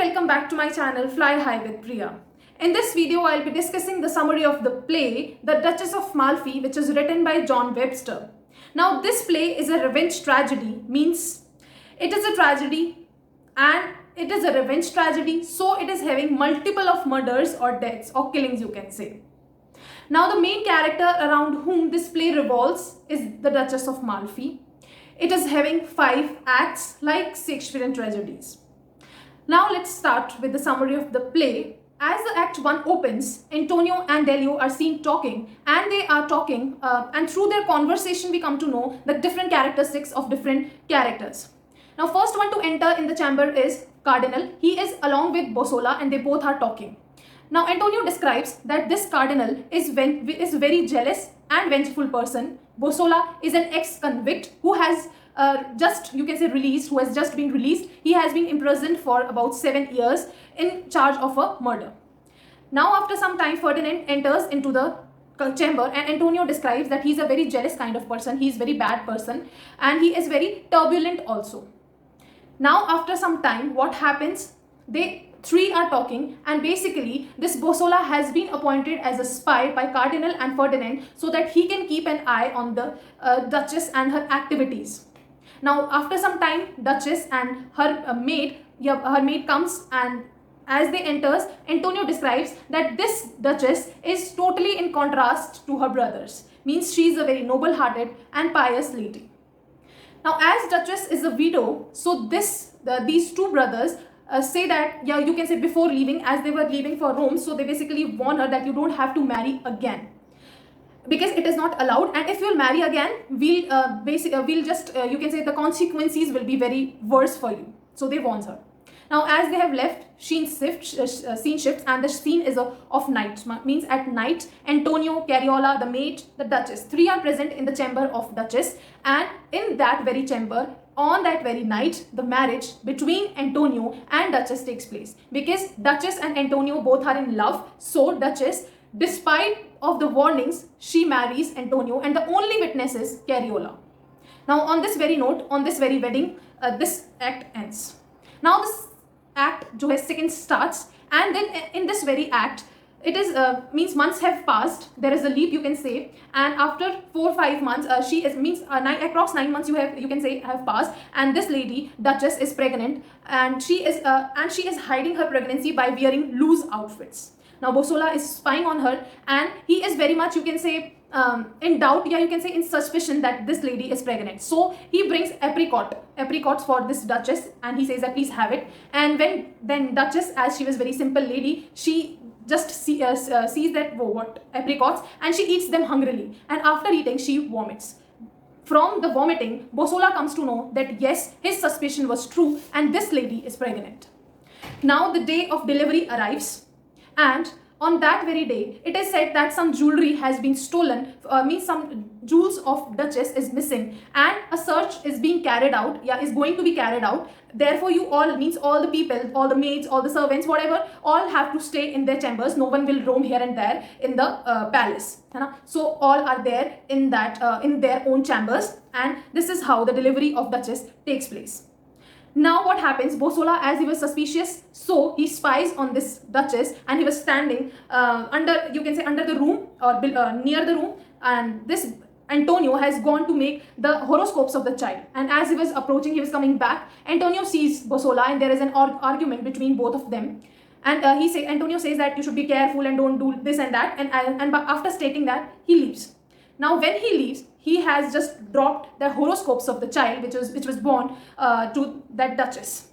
welcome back to my channel Fly High with Priya. In this video, I'll be discussing the summary of the play The Duchess of Malfi, which is written by John Webster. Now, this play is a revenge tragedy, means it is a tragedy and it is a revenge tragedy, so it is having multiple of murders or deaths or killings, you can say. Now, the main character around whom this play revolves is the Duchess of Malfi. It is having 5 acts like Shakespearean tragedies. Now let's start with the summary of the play. As the Act 1 opens, Antonio and Delio are seen talking, and they are talking and through their conversation we come to know the different characteristics of different characters. Now, first one to enter in the chamber is Cardinal. He is along with Bosola and they both are talking. Now, Antonio describes that this Cardinal is very jealous and vengeful person. Bosola is an ex-convict who has who has just been released. He has been imprisoned for about 7 years in charge of a murder. Now, after some time, Ferdinand enters into the chamber and Antonio describes that he's a very jealous kind of person. He's a very bad person and he is very turbulent also. Now, after some time, what happens? They three are talking, and basically this Bosola has been appointed as a spy by Cardinal and Ferdinand so that he can keep an eye on the Duchess and her activities. Now, after some time, Duchess and her maid comes, and as they enters, Antonio describes that this Duchess is totally in contrast to her brothers. Means she is a very noble-hearted and pious lady. Now, as Duchess is a widow, so these two brothers say that, you can say before leaving, as they were leaving for Rome, so they basically warn her that you don't have to marry again, because it is not allowed, and if you'll marry again, we'll you can say the consequences will be very worse for you. So they warns her. Now, as they have left, scene shifts, and the scene is of night. Means at night, Antonio, Cariola, the maid, the Duchess, 3 are present in the chamber of Duchess, and in that very chamber, on that very night, the marriage between Antonio and Duchess takes place. Because Duchess and Antonio both are in love, so Duchess, despite of the warnings, she marries Antonio, and the only witness is Cariola. Now, on this very note, on this very wedding, this act ends. Now, this act second starts, and then in this very act, it is means months have passed. There is a leap, you can say, and after 4 or 5 months, across 9 months have passed, and this lady Duchess is pregnant, and she is hiding her pregnancy by wearing loose outfits. Now, Bosola is spying on her, and he is very much, you can say, in doubt, in suspicion that this lady is pregnant. So he brings apricots for this Duchess, and he says that please have it. And then Duchess, as she was very simple lady, she just sees that what apricots, and she eats them hungrily, and after eating she vomits. From the vomiting, Bosola comes to know that yes, his suspicion was true and this lady is pregnant. Now the day of delivery arrives, and on that very day, it is said that some jewelry has been stolen, some jewels of Duchess is missing, and a search is being carried out, is going to be carried out. Therefore, you all, all the people, all the maids, all the servants, whatever, all have to stay in their chambers. No one will roam here and there in the palace. So all are there in their own chambers, and this is how the delivery of Duchess takes place. Now, what happens? Bosola, as he was suspicious, so he spies on this Duchess, and he was standing under the room or near the room, and this Antonio has gone to make the horoscopes of the child. And as he was approaching, he was coming back. Antonio sees Bosola, and there is an argument between both of them. And Antonio says that you should be careful and don't do this and that. And after stating that, he leaves. Now, when he leaves, he has just dropped the horoscopes of the child, which was born to that Duchess.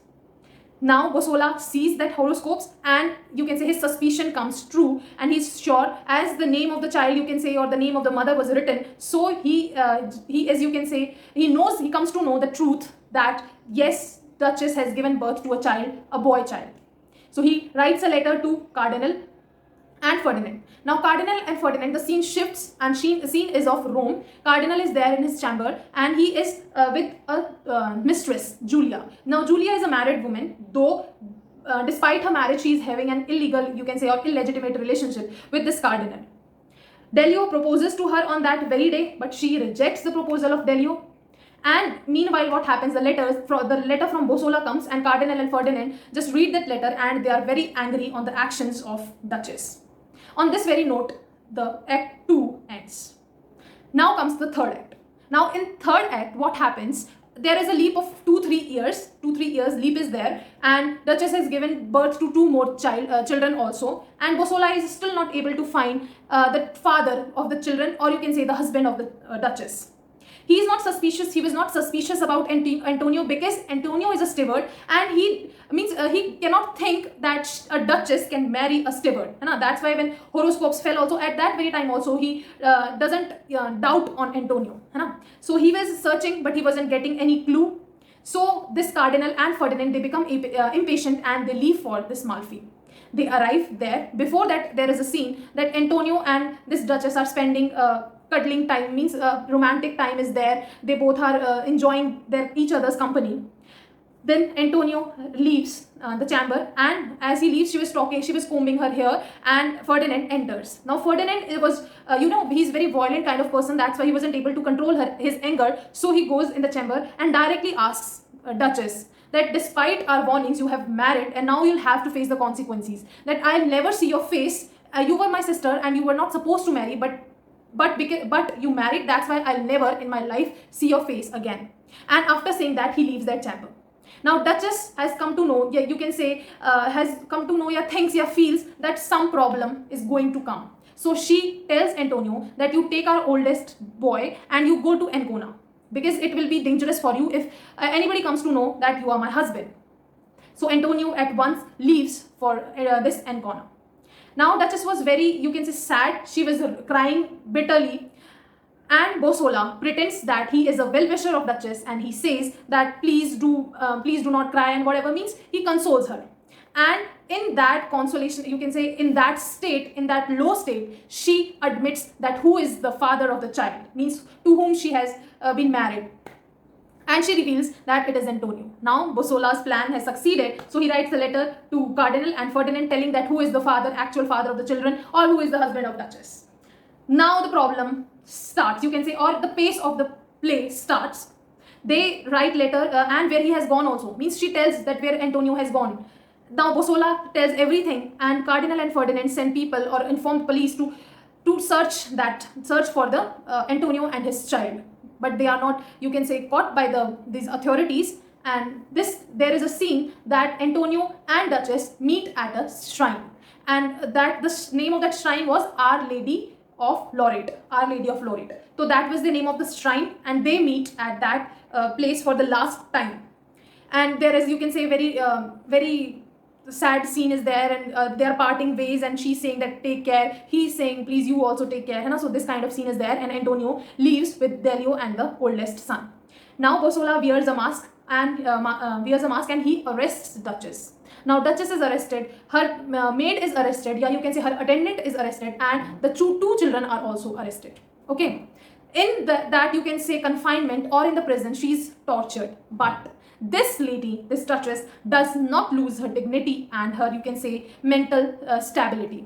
Now, Bosola sees that horoscopes, and you can say his suspicion comes true, and he's sure, as the name of the child, you can say, or the name of the mother was written. So he comes to know the truth that yes, Duchess has given birth to a child, a boy child. So he writes a letter to Cardinal and Ferdinand. Now, Cardinal and Ferdinand, the scene shifts, and the scene is of Rome. Cardinal is there in his chamber, and he is with a mistress, Julia. Now, Julia is a married woman, though despite her marriage, she is having an illegal, you can say, or illegitimate relationship with this Cardinal. Delio proposes to her on that very day, but she rejects the proposal of Delio. And meanwhile, what happens? The letter from Bosola comes, and Cardinal and Ferdinand just read that letter, and they are very angry on the actions of Duchess. On this very note, the Act 2 ends. Now comes the third act. Now in third act, what happens? There is a leap of 2-3 years. 2-3 years leap is there, and Duchess has given birth to 2 more children also. And Bosola is still not able to find the father of the children, or you can say the husband of the Duchess. He is not suspicious. He was not suspicious about Antonio, because Antonio is a steward, and he cannot think that a duchess can marry a steward. That's why when horoscopes fell also, at that very time also, he doesn't doubt on Antonio. So he was searching, but he wasn't getting any clue. So this Cardinal and Ferdinand, they become impatient, and they leave for this Malfi. They arrive there. Before that, there is a scene that Antonio and this Duchess are spending cuddling time, means romantic time is there. They both are enjoying each other's company. Then Antonio leaves the chamber, and as he leaves, she was combing her hair, and Ferdinand enters. Now Ferdinand was, he's very violent kind of person. That's why he wasn't able to control his anger. So he goes in the chamber and directly asks Duchess that despite our warnings, you have married, and now you'll have to face the consequences. That I'll never see your face. You were my sister, and you were not supposed to marry, but you married. That's why I'll never in my life see your face again. And after saying that, he leaves that chamber. Now Duchess has come to know, feels that some problem is going to come. So she tells Antonio that you take our oldest boy and you go to Ancona, because it will be dangerous for you if anybody comes to know that you are my husband. So Antonio at once leaves for this Ancona. Now Duchess was very, sad. She was crying bitterly. And Bosola pretends that he is a well-wisher of Duchess, and he says that please do not cry, and whatever, means he consoles her. And in that consolation, in that low state, she admits that who is the father of the child, means to whom she has been married. And she reveals that it is Antonio. Now Bosola's plan has succeeded, so he writes a letter to Cardinal and Ferdinand telling that who is the actual father of the children, or who is the husband of Duchess. Now the problem starts, or the pace of the play starts. They write letter and where he has gone also, means she tells that where Antonio has gone. Now Bosola tells everything, and Cardinal and Ferdinand send people or inform police to search for the Antonio and his child. But they are not, caught by these authorities. And there is a scene that Antonio and Duchess meet at a shrine, and that the name of that shrine was Our Lady of Lorette. So that was the name of the shrine, and they meet at that place for the last time. And there is, very sad scene is there, and they are parting ways, and she's saying that take care. He's saying please you also take care. So this kind of scene is there, and Antonio leaves with Delio and the oldest son. Now Bosola wears a mask and he arrests Duchess. Now Duchess is arrested, her maid is arrested, her attendant is arrested, and the two children are also arrested. Okay, in confinement or in the prison, she's tortured. But this lady, this Duchess, does not lose her dignity and her mental stability.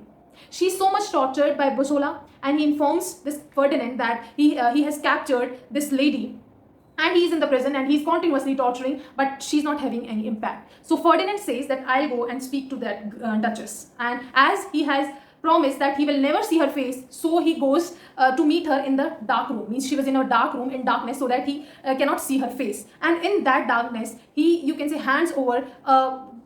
She's so much tortured by Bosola, and he informs this Ferdinand that he has captured this lady, and he's in the prison and he's continuously torturing, but she's not having any impact. So Ferdinand says that I'll go and speak to that Duchess. And as he has promised that he will never see her face, so he goes to meet her in the dark room. Means she was in a dark room in darkness, so that he cannot see her face. And in that darkness, he hands over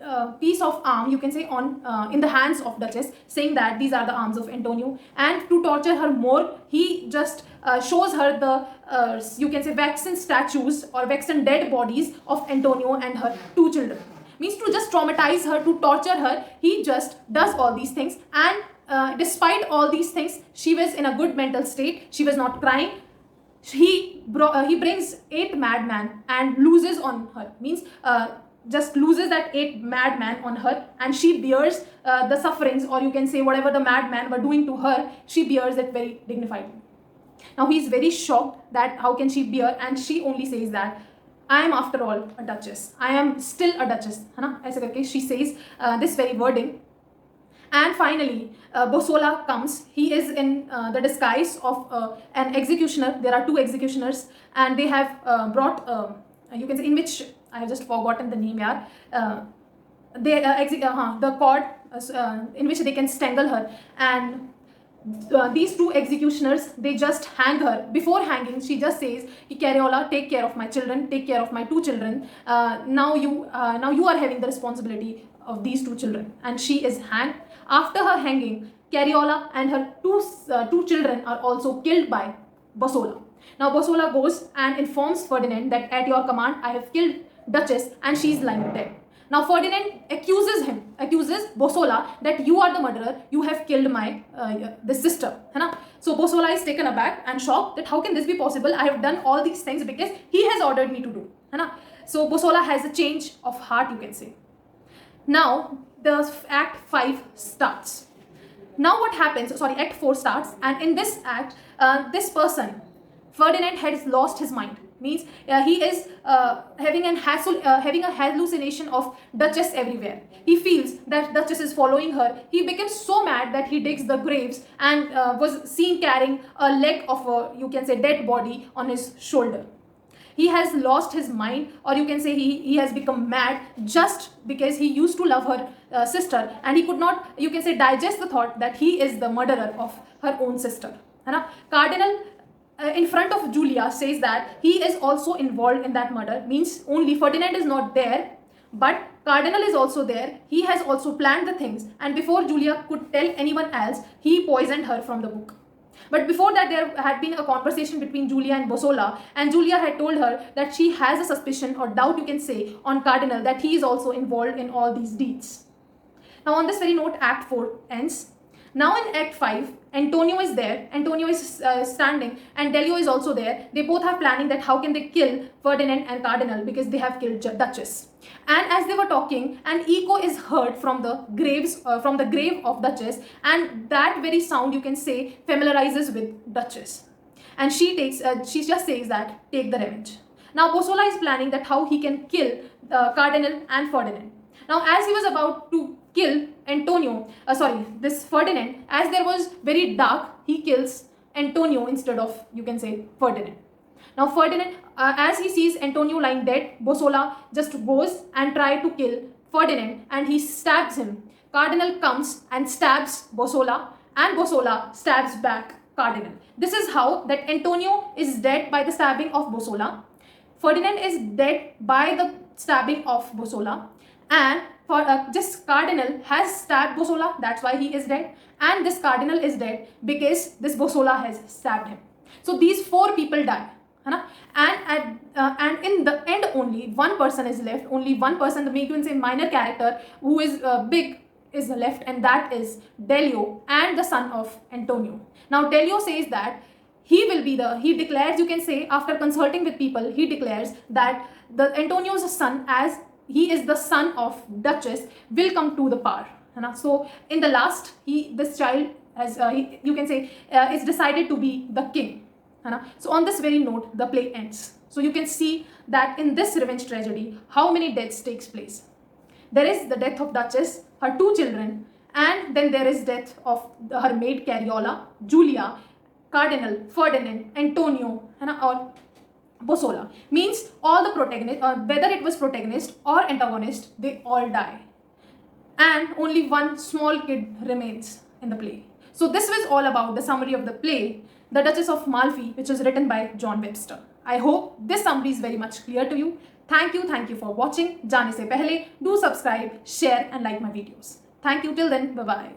a piece of arm, in the hands of Duchess, saying that these are the arms of Antonio. And to torture her more, he just shows her the waxen statues or waxen dead bodies of Antonio and her two children. Means to just traumatize her, to torture her, he just does all these things. And despite all these things, she was in a good mental state. She was not crying. He brings 8 madmen and loses on her. Means just loses that 8 madmen on her, and she bears the sufferings, or whatever the madmen were doing to her, she bears it very dignifiedly. Now he is very shocked that how can she bear, and she only says that I am after all a duchess. I am still a duchess. She says this very wording. And finally, Bosola comes. He is in the disguise of an executioner. There are two executioners, and they have brought, you can say, in which I have just forgotten the name, yeah. The cord in which they can strangle her, and these two executioners, they just hang her. Before hanging, she just says, Carriola, take care of my children, take care of my two children. Now you are having the responsibility of these two children. And she is hanged. After her hanging, Carriola and her two children are also killed by Bosola. Now Bosola goes and informs Ferdinand that at your command I have killed Duchess and she is lying dead. Now Ferdinand accuses Bosola that you are the murderer, you have killed my this sister. So Bosola is taken aback and shocked that how can this be possible? I have done all these things because he has ordered me to do. So Bosola has a change of heart, you can say. Now the Act 5 starts. Now what happens? Sorry, Act 4 starts, and in this act, this person, Ferdinand, has lost his mind. Means he is having a hallucination of Duchess everywhere. He feels that Duchess is following her. He becomes so mad that he digs the graves and was seen carrying a leg of a, you can say, dead body on his shoulder. He has lost his mind, or you can say he has become mad just because he used to love her sister, and he could not, you can say, digest the thought that he is the murderer of her own sister. Cardinal in front of Julia says that he is also involved in that murder. Means only Ferdinand is not there, but Cardinal is also there. He has also planned the things, and before Julia could tell anyone else, he poisoned her from the book. But before that, there had been a conversation between Julia and Bosola, and Julia had told her that she has a suspicion or doubt, you can say, on Cardinal, that he is also involved in all these deeds. Now on this very note, Act 4 ends. Now in Act 5, Antonio is there. Antonio is standing, and Delio is also there. They both are planning that how can they kill Ferdinand and Cardinal because they have killed Duchess. And as they were talking, an echo is heard from the grave of Duchess, and that very sound, you can say, familiarizes with Duchess. And she just says that take the revenge. Now Bosola is planning that how he can kill Cardinal and Ferdinand. Now as he was about to kill this Ferdinand, as there was very dark, he kills Antonio instead of, you can say, Ferdinand. Now Ferdinand, as he sees Antonio lying dead, Bosola just goes and tries to kill Ferdinand, and he stabs him. Cardinal comes and stabs Bosola, and Bosola stabs back Cardinal. This is how that Antonio is dead by the stabbing of Bosola, Ferdinand is dead by the stabbing of Bosola, and this Cardinal has stabbed Bosola, that's why he is dead, and this Cardinal is dead because this Bosola has stabbed him. So these four people die. And in the end, only one person is left. Only one person, the you can say minor character who is big, is left, and that is Delio and the son of Antonio. Now Delio says that he declares, you can say, after consulting with people, he declares that the Antonio's son, as he is the son of Duchess, will come to the power. So in the last, this child has, you can say, is decided to be the king. So on this very note, the play ends. So you can see that in this revenge tragedy, how many deaths takes place. There is the death of Duchess, her two children, and then there is death of her maid Carriola, Julia, Cardinal, Ferdinand, Antonio, or Bosola. Means all the protagonists, whether it was protagonist or antagonist, they all die. And only one small kid remains in the play. So this was all about the summary of the play, The Duchess of Malfi, which was written by John Webster. I hope this summary is very much clear to you. Thank you for watching. जाने से पहले do subscribe, share and like my videos. Thank you. Till then, bye bye.